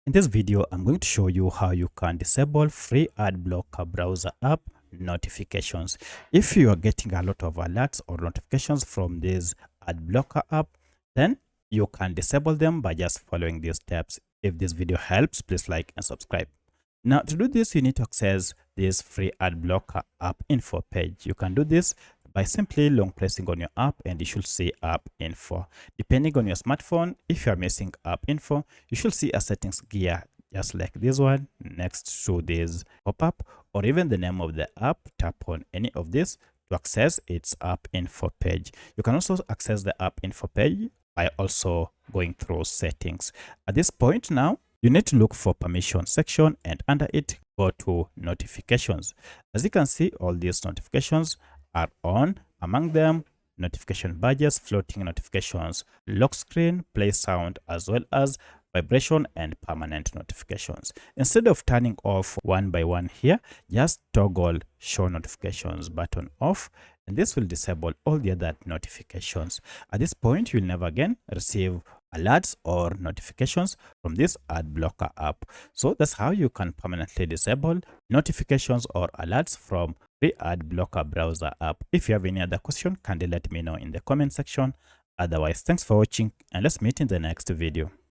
In this video, I'm going to show you how you can disable free ad blocker browser app notifications. If you are getting a lot of alerts or notifications from this ad blocker app, then you can disable them by just following these steps. If this video helps, please like and subscribe. Now, to do this, you need to access this free ad blocker app info page. You can do this by simply long pressing on your app and you should see app info. Depending on your smartphone, if you are missing app info, you should see a settings gear just like this one next to this pop-up, or even the name of the app. Tap on any of this to access its app info page. You can also access the app info page by also going through settings. At this point now, you need to look for permission section and under it go to notifications. As you can see, all these notifications are on. Among them, notification badges, floating notifications, lock screen, play sound, as well as vibration and permanent notifications. Instead of turning off one by one here, just toggle show notifications button off, and this will disable all the other notifications. At this point, you'll never again receive alerts or notifications from this ad blocker app. So that's how you can permanently disable notifications or alerts from free ad blocker browser app. If you have any other question, kindly let me know in the comment section. Otherwise, thanks for watching and let's meet in the next video.